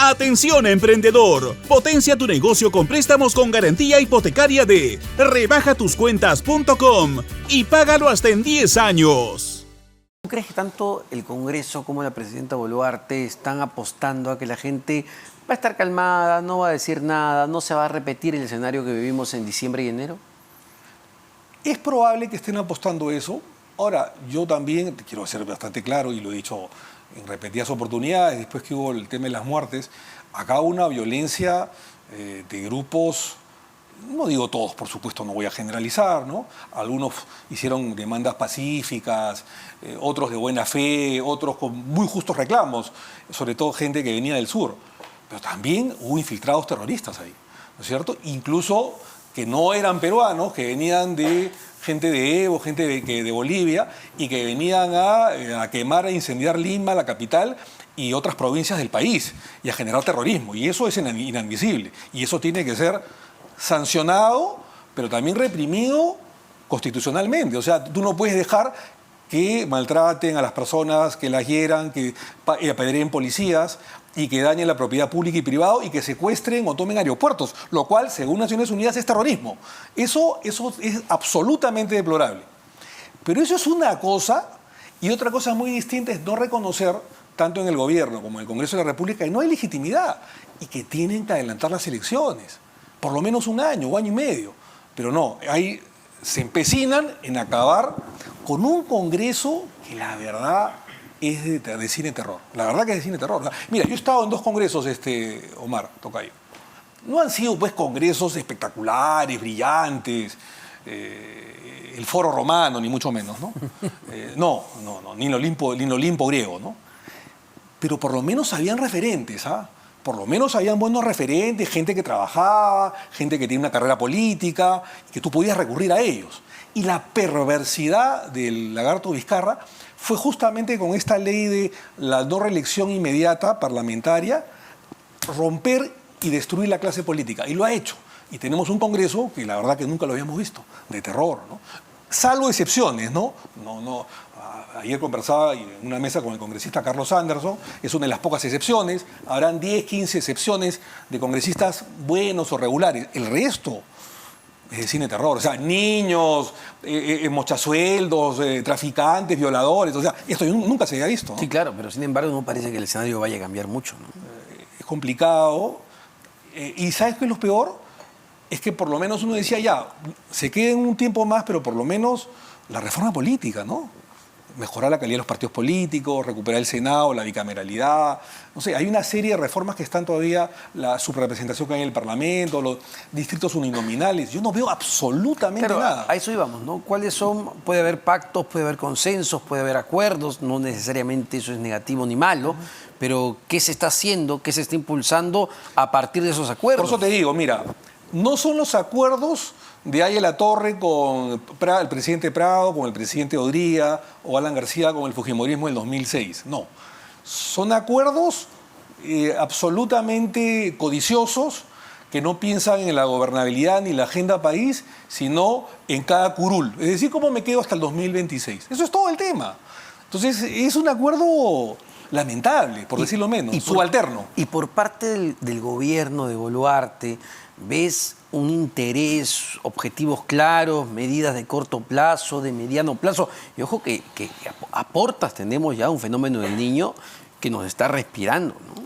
Atención emprendedor, potencia tu negocio con préstamos con garantía hipotecaria de rebajatuscuentas.com y págalo hasta en 10 años. ¿Tú crees que tanto el Congreso como la presidenta Boluarte están apostando a que la gente va a estar calmada, no va a decir nada, no se va a repetir el escenario que vivimos en diciembre y enero? Es probable que estén apostando eso. Ahora, yo también te quiero ser bastante claro y lo he dicho en repetidas oportunidades, después que hubo el tema de las muertes, acá hubo una violencia de grupos, no digo todos, por supuesto, no voy a generalizar, ¿no? Algunos hicieron demandas pacíficas, otros de buena fe, otros con muy justos reclamos, sobre todo gente que venía del sur. Pero también hubo infiltrados terroristas ahí, ¿no es cierto? Incluso que no eran peruanos, que venían de gente de Evo, gente de Bolivia, y que venían a quemar e incendiar Lima, la capital, y otras provincias del país, y a generar terrorismo. Y eso es inadmisible. Y eso tiene que ser sancionado, pero también reprimido constitucionalmente. O sea, tú no puedes dejar que maltraten a las personas, que las hieran, que apedreen policías y que dañen la propiedad pública y privada y que secuestren o tomen aeropuertos, lo cual, según Naciones Unidas, es terrorismo. Eso es absolutamente deplorable. Pero eso es una cosa, y otra cosa muy distinta es no reconocer, tanto en el gobierno como en el Congreso de la República, que no hay legitimidad y que tienen que adelantar las elecciones, por lo menos un año o año y medio. Pero no, se empecinan en acabar con un Congreso que la verdad es de cine terror. La verdad que es de cine terror. Mira, yo he estado en 2 congresos, Omar, tocayo. No han sido pues congresos espectaculares, brillantes, el Foro Romano, ni mucho menos, ¿no? No, ni el Olimpo griego, ¿no? Pero por lo menos habían referentes, ¿ah? Por lo menos habían buenos referentes, gente que trabajaba, gente que tiene una carrera política, que tú podías recurrir a ellos. Y la perversidad del lagarto Vizcarra fue justamente con esta ley de la no reelección inmediata parlamentaria, romper y destruir la clase política. Y lo ha hecho. Y tenemos un Congreso que la verdad que nunca lo habíamos visto, de terror, ¿no? Salvo excepciones, ¿no? Ayer conversaba en una mesa con el congresista Carlos Anderson, es una de las pocas excepciones, habrán 10, 15 excepciones de congresistas buenos o regulares. El resto es de cine terror, o sea, niños, mochasueldos, traficantes, violadores, o sea, esto nunca se había visto, ¿no? Sí, claro, pero sin embargo no parece que el escenario vaya a cambiar mucho, ¿no? Es complicado, y ¿sabes qué es lo peor? Es que por lo menos uno decía, ya, se queden un tiempo más, pero por lo menos la reforma política, ¿no? Mejorar la calidad de los partidos políticos, recuperar el Senado, la bicameralidad. No sé, hay una serie de reformas que están todavía, la subrepresentación que hay en el Parlamento, los distritos uninominales. Yo no veo absolutamente nada. A eso íbamos, ¿no? ¿Cuáles son? Puede haber pactos, puede haber consensos, puede haber acuerdos, no necesariamente eso es negativo ni malo, pero ¿qué se está haciendo, qué se está impulsando a partir de esos acuerdos? Por eso te digo, mira, no son los acuerdos de Aya La Torre con el presidente Prado, con el presidente Odría o Alan García con el fujimorismo del 2006. No, son acuerdos absolutamente codiciosos que no piensan en la gobernabilidad ni la agenda país, sino en cada curul. Es decir, cómo me quedo hasta el 2026. Eso es todo el tema. Entonces, es un acuerdo lamentable, por decirlo menos, subalterno. Y por parte del gobierno de Boluarte, ¿ves un interés, objetivos claros, medidas de corto plazo, de mediano plazo? Y ojo que a portas tenemos ya un fenómeno del Niño que nos está respirando, ¿no?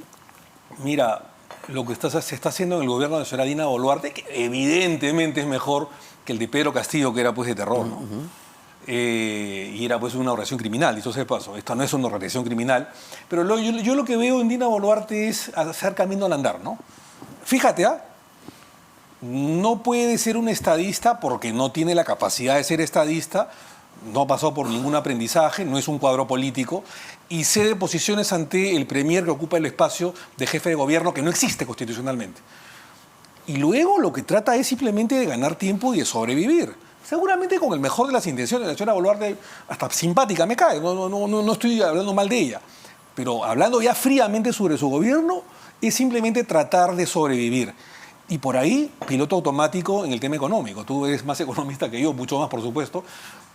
Mira, lo que se está haciendo en el gobierno de la señora Dina Boluarte, que evidentemente es mejor que el de Pedro Castillo, que era pues de terror, ¿no? Y era pues una organización criminal, dicho sea de paso. Esta no es una organización criminal. Pero yo lo que veo en Dina Boluarte es hacer camino al andar, ¿no? Fíjate, no puede ser un estadista porque no tiene la capacidad de ser estadista, no ha pasado por ningún aprendizaje, no es un cuadro político, y cede posiciones ante el premier que ocupa el espacio de jefe de gobierno que no existe constitucionalmente. Y luego lo que trata es simplemente de ganar tiempo y de sobrevivir. Seguramente con el mejor de las intenciones. La señora Boluarte hasta simpática me cae, no estoy hablando mal de ella. Pero hablando ya fríamente sobre su gobierno, es simplemente tratar de sobrevivir. Y por ahí, piloto automático en el tema económico. Tú eres más economista que yo, mucho más, por supuesto.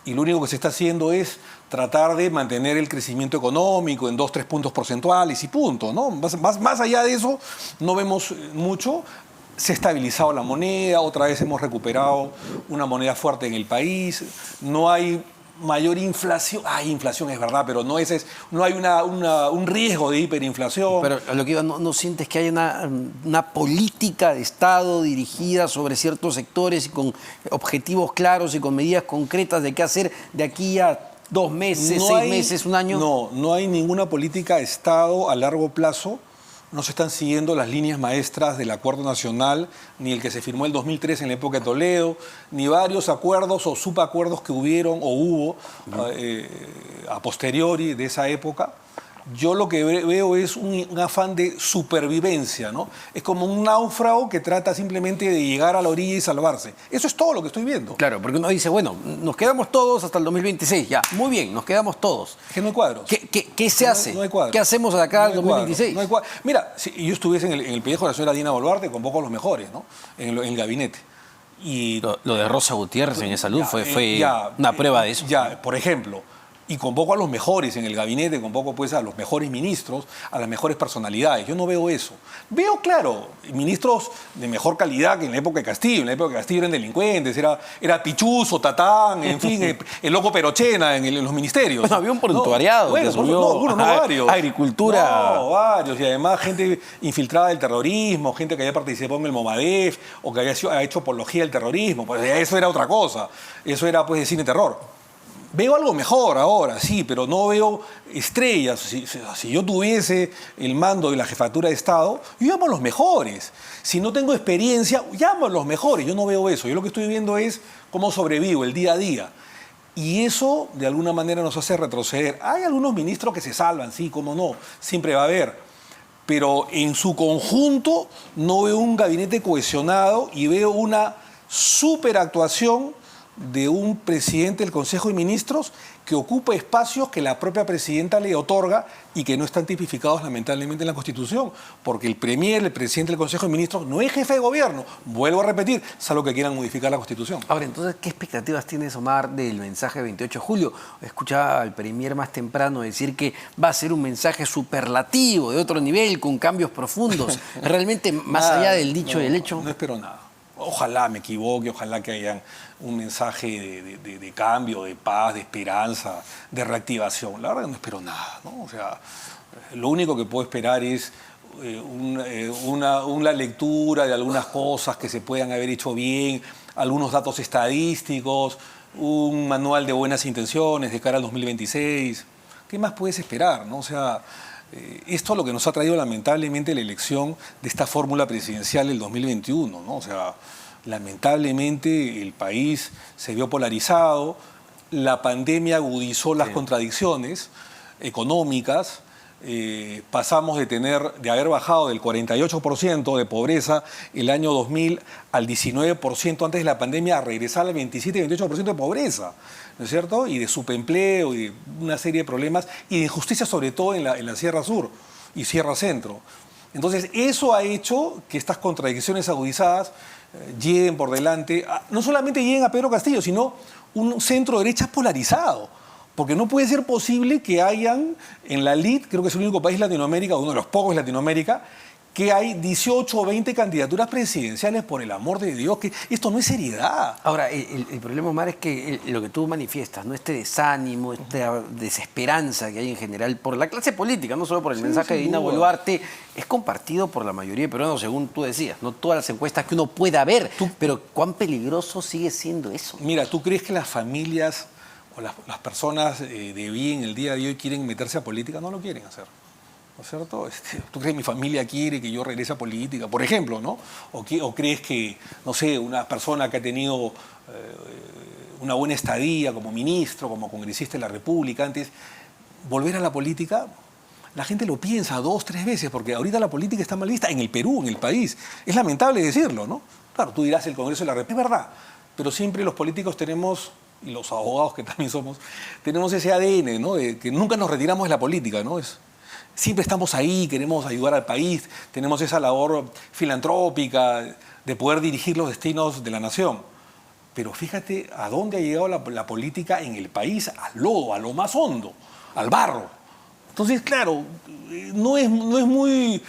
y lo único que se está haciendo es tratar de mantener el crecimiento económico en 2-3 puntos porcentuales y punto, ¿no? Más allá de eso, no vemos mucho. Se ha estabilizado la moneda, otra vez hemos recuperado una moneda fuerte en el país, no hay mayor inflación. Hay inflación, es verdad, pero no hay un riesgo de hiperinflación. Pero a lo que iba, ¿no sientes que hay una política de Estado dirigida sobre ciertos sectores y con objetivos claros y con medidas concretas de qué hacer de aquí a 2 meses, 6 meses, un año? No hay ninguna política de Estado a largo plazo. No se están siguiendo las líneas maestras del Acuerdo Nacional, ni el que se firmó en el 2003 en la época de Toledo, ni varios acuerdos o subacuerdos que hubieron o hubo a posteriori de esa época. Yo lo que veo es un afán de supervivencia, ¿no? Es como un náufrago que trata simplemente de llegar a la orilla y salvarse. Eso es todo lo que estoy viendo. Claro, porque uno dice, bueno, nos quedamos todos hasta el 2026, ya, muy bien, nos quedamos todos. Es que no hay cuadros. ¿Qué se hace? No hay cuadros. ¿Qué hacemos de acá al No hay 2026? no hay cuadros. Mira, si yo estuviese en el pellejo de la señora Dina Boluarte, convoco a los mejores, ¿no? En el gabinete. Y Lo de Rosa Gutiérrez en Salud fue ya, una prueba de eso. Ya, por ejemplo, y convoco a los mejores en el gabinete, convoco pues a los mejores ministros, a las mejores personalidades. Yo no veo eso. Veo, claro, ministros de mejor calidad que en la época de Castillo. En la época de Castillo eran delincuentes, era Pichuzo, Tatán, en fin, el loco Perochena en los ministerios. Bueno, había un prontuariado que subió varios. Agricultura. No, varios. Y además gente infiltrada del terrorismo, gente que había participado en el Momadef o que había hecho apología del terrorismo. Pues eso era otra cosa. Eso era pues de cine terror. Veo algo mejor ahora, sí, pero no veo estrellas. Si yo tuviese el mando de la jefatura de Estado, yo llamo a los mejores. Si no tengo experiencia, llamo a los mejores. Yo no veo eso. Yo lo que estoy viendo es cómo sobrevivo el día a día. Y eso, de alguna manera, nos hace retroceder. Hay algunos ministros que se salvan, sí, cómo no, siempre va a haber. Pero en su conjunto no veo un gabinete cohesionado y veo una superactuación de un presidente del Consejo de Ministros que ocupa espacios que la propia presidenta le otorga y que no están tipificados lamentablemente en la Constitución, porque el premier, el presidente del Consejo de Ministros, no es jefe de gobierno, vuelvo a repetir, salvo que quieran modificar la Constitución. Ahora, entonces, ¿qué expectativas tienes, Omar, del mensaje del 28 de julio? Escuchaba al premier más temprano decir que va a ser un mensaje superlativo, de otro nivel, con cambios profundos, realmente más allá del dicho y del hecho. No espero nada. Ojalá me equivoque, ojalá que haya un mensaje de cambio, de paz, de esperanza, de reactivación. La verdad que no espero nada, ¿no? O sea, lo único que puedo esperar es una lectura de algunas cosas que se puedan haber hecho bien, algunos datos estadísticos, un manual de buenas intenciones de cara al 2026. ¿Qué más puedes esperar, no? O sea, esto es lo que nos ha traído lamentablemente la elección de esta fórmula presidencial del 2021, ¿no? O sea, lamentablemente el país se vio polarizado, la pandemia agudizó las contradicciones económicas, pasamos de haber bajado del 48% de pobreza el año 2000 al 19% antes de la pandemia a regresar al 27-28% de pobreza, ¿no es cierto? Y de subempleo y de una serie de problemas y de injusticia sobre todo en la Sierra Sur y Sierra Centro. Entonces eso ha hecho que estas contradicciones agudizadas lleguen por delante, no solamente lleguen a Pedro Castillo, sino un centro derecha polarizado. Porque no puede ser posible que hayan en la LID, creo que es el único país de Latinoamérica, uno de los pocos de Latinoamérica, que hay 18 o 20 candidaturas presidenciales, por el amor de Dios, que esto no es seriedad. Ahora, el problema, Omar, es que lo que tú manifiestas, ¿no? Este desánimo, esta desesperanza que hay en general por la clase política, no solo por el mensaje de Dina Boluarte, es compartido por la mayoría de peruanos, según tú decías, no todas las encuestas que uno pueda ver, pero ¿cuán peligroso sigue siendo eso? Mira, ¿tú crees que las familias o las personas de bien el día de hoy quieren meterse a política? No lo quieren hacer. ¿No es cierto? ¿Tú crees que mi familia quiere que yo regrese a política, por ejemplo, ¿no? ¿O crees que, no sé, una persona que ha tenido una buena estadía como ministro, como congresista de la República antes, volver a la política? La gente lo piensa 2, 3 veces, porque ahorita la política está mal vista en el Perú, en el país. Es lamentable decirlo, ¿no? Claro, tú dirás el Congreso de la República, es verdad, pero siempre los políticos tenemos, y los abogados que también somos, tenemos ese ADN, ¿no? De que nunca nos retiramos de la política, ¿no? Siempre estamos ahí, queremos ayudar al país, tenemos esa labor filantrópica de poder dirigir los destinos de la nación. Pero fíjate a dónde ha llegado la política en el país, al lodo, a lo más hondo, al barro. Entonces, claro, no es un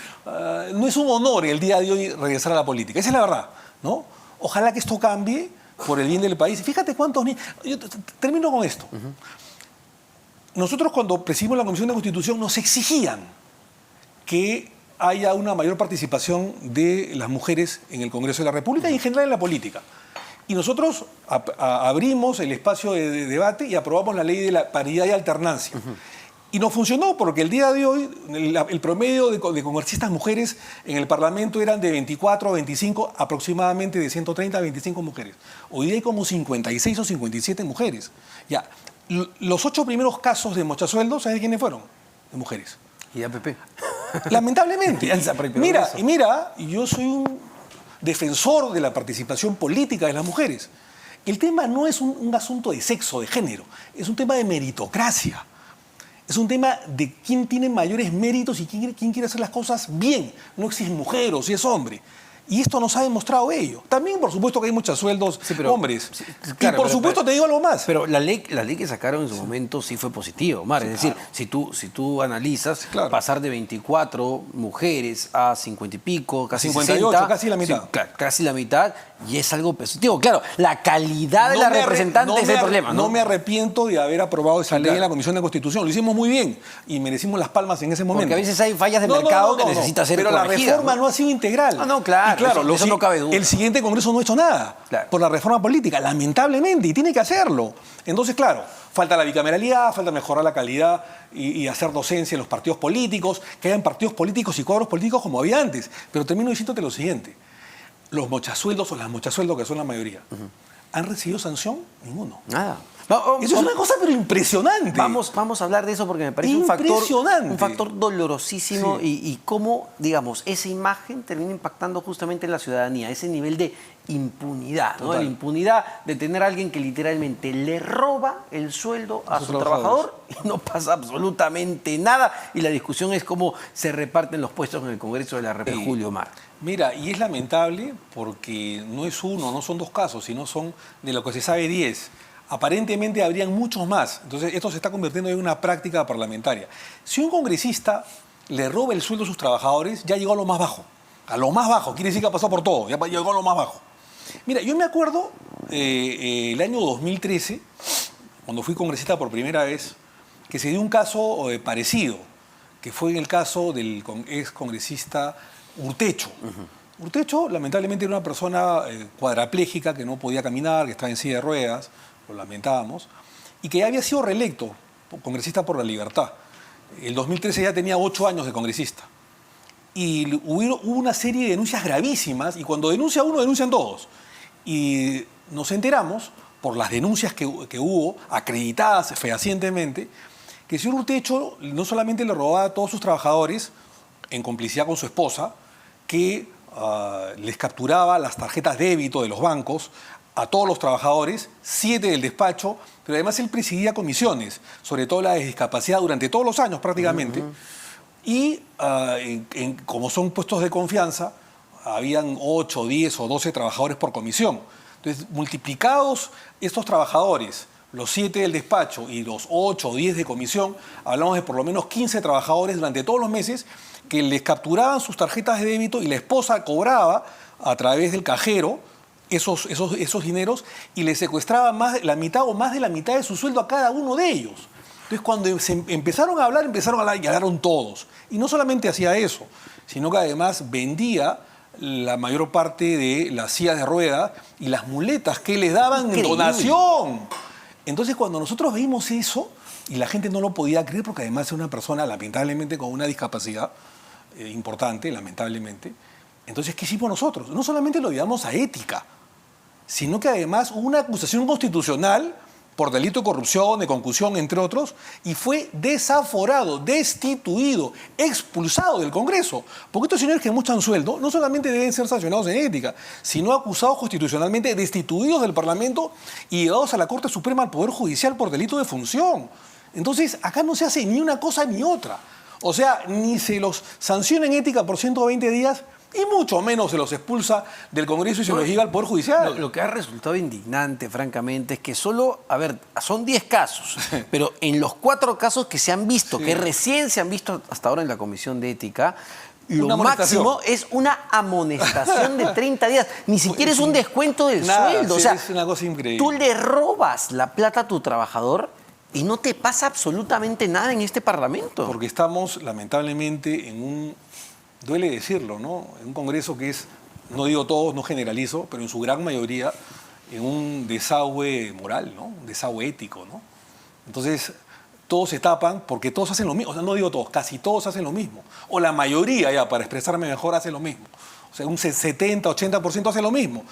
honor el día de hoy regresar a la política. Esa es la verdad, ¿no? Ojalá que esto cambie por el bien del país. Fíjate cuántos niños... Yo termino con esto. Nosotros cuando presidimos la Comisión de Constitución nos exigían que haya una mayor participación de las mujeres en el Congreso de la República y en general en la política. Y nosotros abrimos el espacio de debate y aprobamos la ley de la paridad y alternancia. Y no funcionó porque el día de hoy el promedio de congresistas mujeres en el Parlamento eran de 24 a 25, aproximadamente de 130 a 25 mujeres. Hoy día hay como 56 o 57 mujeres. Ya, los 8 primeros casos de mochasueldos, ¿sabes quiénes fueron? De mujeres. Y APP. Lamentablemente. Mira, yo soy un defensor de la participación política de las mujeres. El tema no es un asunto de sexo, de género, es un tema de meritocracia. Es un tema de quién tiene mayores méritos y quién quiere hacer las cosas bien, no si es mujer o si es hombre. Y esto nos ha demostrado ello. También, por supuesto, que hay muchos sueldos hombres. Sí, claro, y por supuesto, te digo algo más. Pero la ley que sacaron en su momento sí fue positiva, Omar. Es decir, si tú analizas, pasar de 24 mujeres a 50 y pico, casi 58, 60, casi la mitad. Casi la mitad, y es algo positivo. Claro, la calidad de la representante es el problema, ¿no? No me arrepiento de haber aprobado esa ley en la Comisión de Constitución. Lo hicimos muy bien y merecimos las palmas en ese momento. Porque a veces hay fallas de mercado que necesita ser corregidas. Pero la reforma no ha sido integral. Claro. Eso no cabe duda. El siguiente Congreso no ha hecho nada por la reforma política, lamentablemente, y tiene que hacerlo. Entonces, claro, falta la bicameralidad, falta mejorar la calidad y hacer docencia en los partidos políticos, que hayan partidos políticos y cuadros políticos como había antes. Pero termino diciéndote lo siguiente. Los mochasueldos o las mochasueldos, que son la mayoría, ¿han recibido sanción? Ninguno. Nada. Eso es una cosa pero impresionante. Vamos a hablar de eso porque me parece un factor dolorosísimo y cómo, digamos, esa imagen termina impactando justamente en la ciudadanía, ese nivel de impunidad, ¿no? La impunidad de tener a alguien que literalmente le roba el sueldo a su trabajador y no pasa absolutamente nada. Y la discusión es cómo se reparten los puestos en el Congreso de la República. Julio Omar. Mira, y es lamentable porque no es uno, no son 2 casos, sino son, de lo que se sabe, 10. Aparentemente habrían muchos más. Entonces, esto se está convirtiendo en una práctica parlamentaria. Si un congresista le roba el sueldo a sus trabajadores, ya llegó a lo más bajo. A lo más bajo. Quiere decir que ha pasado por todo. Ya llegó a lo más bajo. Mira, yo me acuerdo el año 2013, cuando fui congresista por primera vez, que se dio un caso parecido, que fue en el caso del ex congresista Urtecho. Urtecho, lamentablemente, era una persona cuadraplégica que no podía caminar, que estaba en silla de ruedas, lo lamentábamos, y que ya había sido reelecto congresista por la libertad. El 2013 ya tenía 8 años de congresista. Y hubo una serie de denuncias gravísimas, y cuando denuncia uno, denuncian todos. Y nos enteramos, por las denuncias que hubo, acreditadas fehacientemente, que el señor Urtecho no solamente le robaba a todos sus trabajadores, en complicidad con su esposa, que les capturaba las tarjetas débito de los bancos a todos los trabajadores, 7 del despacho, pero además él presidía comisiones, sobre todo la de discapacidad, durante todos los años prácticamente. Y como son puestos de confianza, habían 8, 10 o 12 trabajadores por comisión. Entonces, multiplicados estos trabajadores, los 7 del despacho y los 8 o 10 de comisión, hablamos de por lo menos 15 trabajadores durante todos los meses que les capturaban sus tarjetas de débito y la esposa cobraba a través del cajero esos dineros y les secuestraba la mitad o más de la mitad de su sueldo a cada uno de ellos. Entonces, cuando empezaron a hablar y hablaron todos. Y no solamente hacía eso, sino que además vendía la mayor parte de las sillas de ruedas y las muletas que les daban en donación. Entonces, cuando nosotros vimos eso, y la gente no lo podía creer, porque además es una persona, lamentablemente, con una discapacidad importante, lamentablemente, entonces, ¿qué hicimos nosotros? No solamente lo llevamos a ética, sino que además hubo una acusación constitucional por delito de corrupción, de concusión, entre otros, y fue desaforado, destituido, expulsado del Congreso. Porque estos señores que muestran sueldo no solamente deben ser sancionados en ética, sino acusados constitucionalmente, destituidos del Parlamento y llevados a la Corte Suprema al Poder Judicial por delito de función. Entonces, acá no se hace ni una cosa ni otra. O sea, ni se los sanciona en ética por 120 días, Y mucho menos se los expulsa del Congreso y se los lleva al Poder Judicial. Lo que ha resultado indignante, francamente, es que solo, a ver, son 10 casos, pero en los 4 casos que se han visto, Sí. que recién se han visto hasta ahora en la Comisión de Ética, lo Una amonestación. máximo es una amonestación de 30 días. Ni siquiera es un descuento del Nada, sueldo. sí, O sea, es una cosa increíble. tú le robas la plata a tu trabajador y no te pasa absolutamente nada en este Parlamento. Porque estamos, lamentablemente, en un, duele decirlo, ¿no? En un Congreso que es, no digo todos, no generalizo, pero en su gran mayoría, en un desagüe moral, ¿no? Un desagüe ético, ¿no? Entonces, todos se tapan porque todos hacen lo mismo. O sea, no digo todos, casi todos hacen lo mismo. O la mayoría, ya, para expresarme mejor, hace lo mismo. O sea, un 70, 80% hace lo mismo.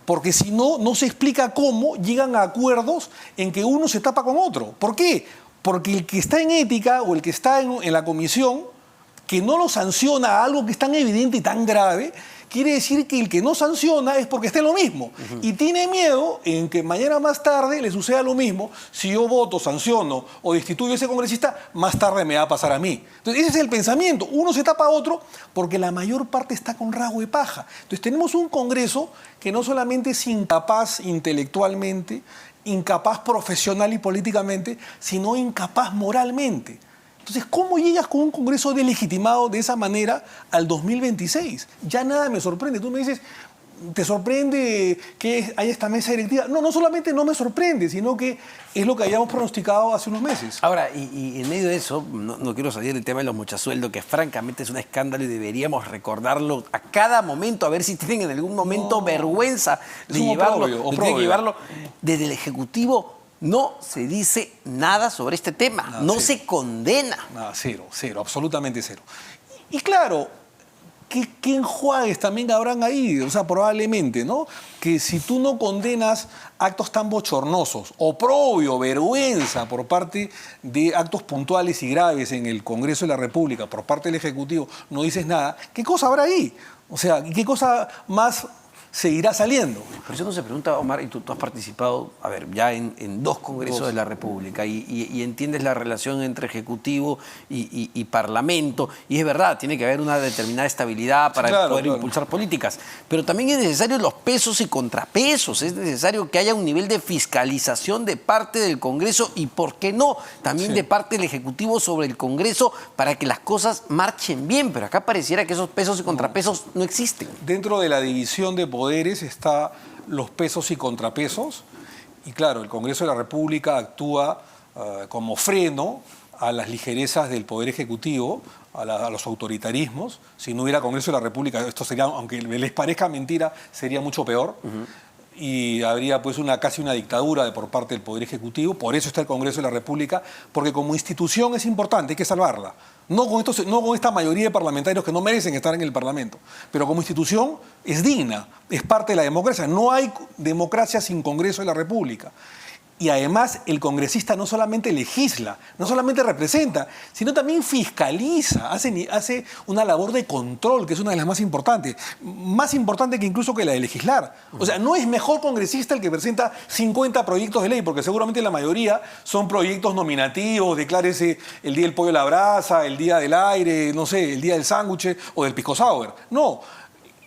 Porque si no, no se explica cómo llegan a acuerdos en que uno se tapa con otro. ¿Por qué? Porque el que está en ética o el que está en la comisión, que no lo sanciona algo que es tan evidente y tan grave, quiere decir que el que no sanciona es porque está en lo mismo. Y tiene miedo en que mañana más tarde le suceda lo mismo. Si yo voto, sanciono o destituyo a ese congresista, más tarde me va a pasar a mí. Entonces ese es el pensamiento. Uno se tapa a otro porque la mayor parte está con rasgo de paja. Entonces tenemos un Congreso que no solamente es incapaz intelectualmente, incapaz profesional y políticamente, sino incapaz moralmente. Entonces, ¿cómo llegas con un Congreso deslegitimado de esa manera al 2026? Ya nada me sorprende. Tú me dices, ¿te sorprende que haya esta mesa directiva? No, no solamente no me sorprende, sino que es lo que habíamos pronosticado hace unos meses. Ahora, y en medio de eso, no quiero salir del tema de los muchasueldos, que francamente es un escándalo y deberíamos recordarlo a cada momento, a ver si tienen en algún momento vergüenza de Es un llevarlo, oprobio, de tener oprobio. que llevarlo. Desde el Ejecutivo no se dice nada sobre este tema, Nada, no sí. se condena. Nada, cero, cero, absolutamente cero. Y claro, ¿qué enjuagues también habrán ahí? O sea, probablemente, ¿no? Que si tú no condenas actos tan bochornosos, oprobio, vergüenza por parte de actos puntuales y graves en el Congreso de la República, por parte del Ejecutivo, no dices nada, ¿qué cosa habrá ahí? O sea, ¿qué cosa más seguirá saliendo? Pero eso no se pregunta, Omar, y tú has participado, a ver, ya en 2 congresos Dos. de la República y entiendes la relación entre Ejecutivo y Parlamento, y es verdad, tiene que haber una determinada estabilidad para Claro, poder claro. impulsar políticas, pero también es necesario los pesos y contrapesos, es necesario que haya un nivel de fiscalización de parte del Congreso y, ¿por qué no?, también Sí. de parte del Ejecutivo sobre el Congreso para que las cosas marchen bien, pero acá pareciera que esos pesos y contrapesos no existen. Dentro de la división de poderes está los pesos y contrapesos. Y claro, el Congreso de la República actúa como freno a las ligerezas del Poder Ejecutivo, a los autoritarismos. Si no hubiera Congreso de la República, esto sería, aunque les parezca mentira, sería mucho peor. Y habría pues casi una dictadura por parte del Poder Ejecutivo. Por eso está el Congreso de la República, porque como institución es importante, hay que salvarla. No con esta mayoría de parlamentarios que no merecen estar en el Parlamento, pero como institución es digna, es parte de la democracia. No hay democracia sin Congreso de la República. Y además el congresista no solamente legisla, no solamente representa, sino también fiscaliza, hace una labor de control, que es una de las más importantes que incluso que la de legislar. O sea, no es mejor congresista el que presenta 50 proyectos de ley, porque seguramente la mayoría son proyectos nominativos, declárese el día del pollo a la brasa, el día del aire, no sé, el día del sándwich o del pisco sour.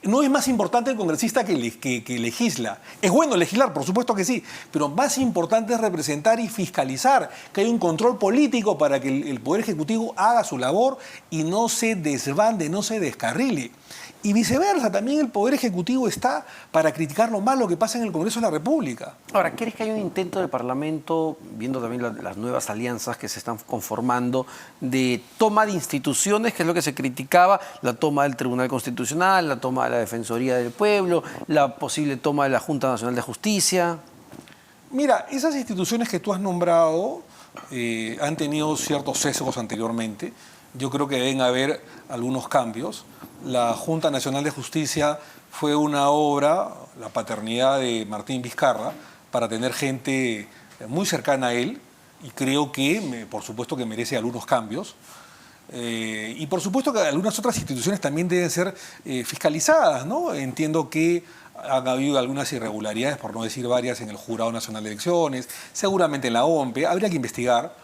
No es más importante el congresista que legisla. Es bueno legislar, por supuesto que sí, pero más importante es representar y fiscalizar, que hay un control político para que el Poder Ejecutivo haga su labor y no se desbande, no se descarrile. Y viceversa, también el Poder Ejecutivo está para criticar lo malo que pasa en el Congreso de la República. Ahora, ¿crees que hay un intento del Parlamento, viendo también las nuevas alianzas que se están conformando, de toma de instituciones, que es lo que se criticaba, la toma del Tribunal Constitucional, la toma de la Defensoría del Pueblo, la posible toma de la Junta Nacional de Justicia? Mira, esas instituciones que tú has nombrado han tenido ciertos sesgos anteriormente. Yo creo que deben haber algunos cambios. La Junta Nacional de Justicia fue una obra, la paternidad de Martín Vizcarra, para tener gente muy cercana a él, y creo que, por supuesto, que merece algunos cambios. Y por supuesto que algunas otras instituciones también deben ser fiscalizadas, ¿no? Entiendo que han habido algunas irregularidades, por no decir varias, en el Jurado Nacional de Elecciones, seguramente en la OMPE, habría que investigar,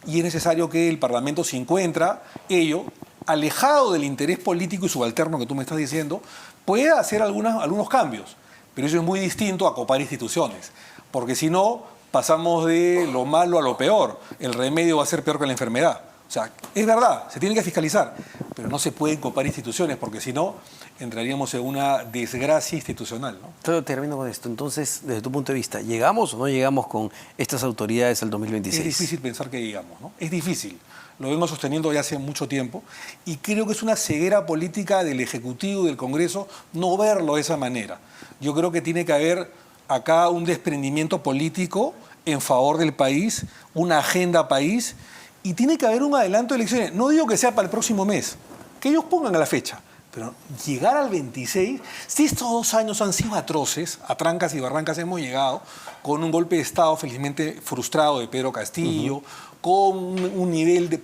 y es necesario que el Parlamento, si encuentra ello, alejado del interés político y subalterno que tú me estás diciendo, puede hacer algunos cambios. Pero eso es muy distinto a copar instituciones, porque si no, pasamos de lo malo a lo peor. El remedio va a ser peor que la enfermedad. O sea, es verdad, se tiene que fiscalizar, pero no se pueden copar instituciones, porque si no, entraríamos en una desgracia institucional, ¿no? Yo termino con esto. Entonces, desde tu punto de vista, ¿llegamos o no llegamos con estas autoridades al 2026? Es difícil pensar que llegamos, ¿no? Es difícil. Lo vengo sosteniendo ya hace mucho tiempo y creo que es una ceguera política del Ejecutivo y del Congreso no verlo de esa manera. Yo creo que tiene que haber acá un desprendimiento político en favor del país, una agenda país, y tiene que haber un adelanto de elecciones. No digo que sea para el próximo mes, que ellos pongan a la fecha, pero llegar al 26, si estos 2 años han sido atroces, a trancas y barrancas hemos llegado, con un golpe de Estado felizmente frustrado de Pedro Castillo, con un nivel de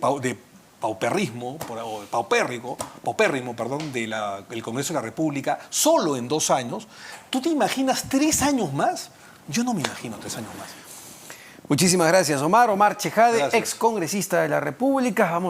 paupérrimo del Congreso de la República, solo en 2 años. ¿Tú te imaginas 3 años más? Yo no me imagino 3 años más. Muchísimas gracias, Omar. Omar Chejade, Gracias. ex congresista de la República. Vamos